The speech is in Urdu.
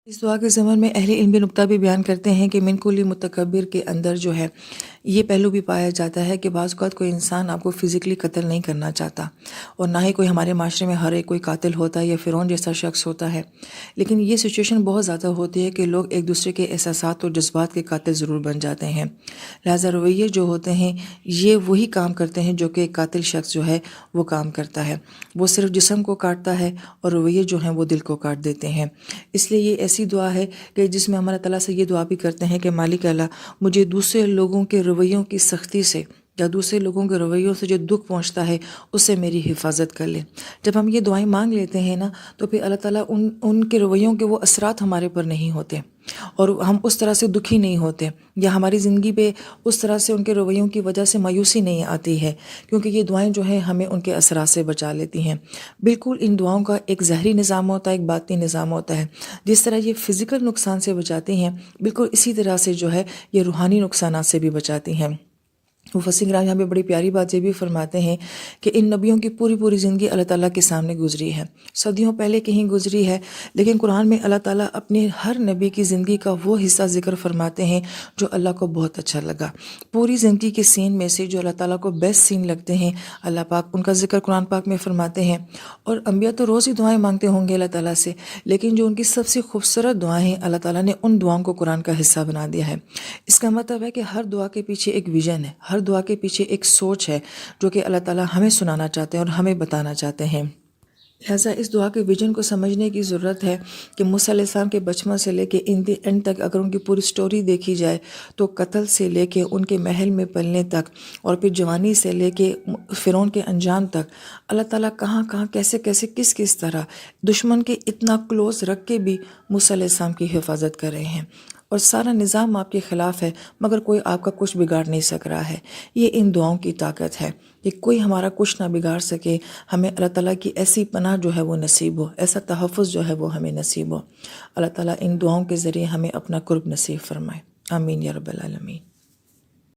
اس دعا کے ضمن میں اہل علم بھی نقطہ بھی بیان کرتے ہیں کہ من کل متکبر کے اندر جو ہے یہ پہلو بھی پایا جاتا ہے کہ بعض اوقات کوئی انسان آپ کو فزیکلی قتل نہیں کرنا چاہتا، اور نہ ہی کوئی ہمارے معاشرے میں ہر ایک کوئی قاتل ہوتا ہے یا فرعون جیسا شخص ہوتا ہے، لیکن یہ سچویشن بہت زیادہ ہوتی ہے کہ لوگ ایک دوسرے کے احساسات اور جذبات کے قاتل ضرور بن جاتے ہیں۔ لہٰذا رویے جو ہوتے ہیں یہ وہی کام کرتے ہیں جو کہ ایک قاتل شخص جو ہے وہ کام کرتا ہے، وہ صرف جسم کو کاٹتا ہے اور رویے جو ہیں وہ دل کو کاٹ دیتے ہیں۔ اس لیے یہ ایسی دعا ہے کہ جس میں ہم اللہ تعالیٰ سے یہ دعا بھی کرتے ہیں کہ مالک اللہ مجھے دوسرے لوگوں کے رویوں کی سختی سے یا دوسرے لوگوں کے رویوں سے جو دکھ پہنچتا ہے اس سے میری حفاظت کر لے۔ جب ہم یہ دعائیں مانگ لیتے ہیں نا تو پھر اللہ تعالیٰ ان کے رویوں کے وہ اثرات ہمارے پر نہیں ہوتے اور ہم اس طرح سے دکھی نہیں ہوتے، یا ہماری زندگی پہ اس طرح سے ان کے رویوں کی وجہ سے مایوسی نہیں آتی ہے، کیونکہ یہ دعائیں جو ہیں ہمیں ان کے اثرات سے بچا لیتی ہیں۔ بالکل ان دعاؤں کا ایک ظاہری نظام ہوتا ہے، ایک باطنی نظام ہوتا ہے۔ جس طرح یہ فزیکل نقصان سے بچاتی ہیں، بالکل اسی طرح سے جو ہے یہ روحانی نقصانات سے بھی بچاتی ہیں۔ مفسر کرام یہاں پہ بڑی پیاری بات یہ بھی فرماتے ہیں کہ ان نبیوں کی پوری زندگی اللہ تعالیٰ کے سامنے گزری ہے، صدیوں پہلے کہیں گزری ہے، لیکن قرآن میں اللہ تعالیٰ اپنے ہر نبی کی زندگی کا وہ حصہ ذکر فرماتے ہیں جو اللہ کو بہت اچھا لگا۔ پوری زندگی کے سین میں سے جو اللہ تعالیٰ کو بیسٹ سین لگتے ہیں اللہ پاک ان کا ذکر قرآن پاک میں فرماتے ہیں۔ اور انبیاء تو روز ہی دعائیں مانگتے ہوں گے اللہ تعالیٰ سے، لیکن جو ان کی سب سے خوبصورت دعائیں ہیں اللہ تعالیٰ نے ان دعاؤں کو قرآن کا حصہ بنا دیا ہے۔ اس کا مطلب ہے کہ ہر دعا کے پیچھے ایک ویژن ہے، ہر دعا کے پیچھے ایک سوچ ہے جو کہ اللہ تعالیٰ ہمیں سنانا چاہتے ہیں اور ہمیں بتانا چاہتے ہیں۔ لہٰذا اس دعا کے ویژن کو سمجھنے کی ضرورت ہے کہ موسیٰ علیہ السلام کے بچپن سے لے کے اینڈ تک اگر ان کی پوری سٹوری دیکھی جائے تو قتل سے لے کے ان کے محل میں پلنے تک اور پھر جوانی سے لے کے فرعون کے انجام تک اللہ تعالیٰ کہاں کیسے کس طرح دشمن کے اتنا کلوز رکھ کے بھی موسیٰ علیہ السلام کی حفاظت کر رہے ہیں، اور سارا نظام آپ کے خلاف ہے مگر کوئی آپ کا کچھ بگاڑ نہیں سک رہا ہے۔ یہ ان دعاؤں کی طاقت ہے کہ کوئی ہمارا کچھ نہ بگاڑ سکے، ہمیں اللہ تعالیٰ کی ایسی پناہ جو ہے وہ نصیب ہو، ایسا تحفظ جو ہے وہ ہمیں نصیب ہو۔ اللہ تعالیٰ ان دعاؤں کے ذریعے ہمیں اپنا قرب نصیب فرمائے، آمین یا رب العالمین۔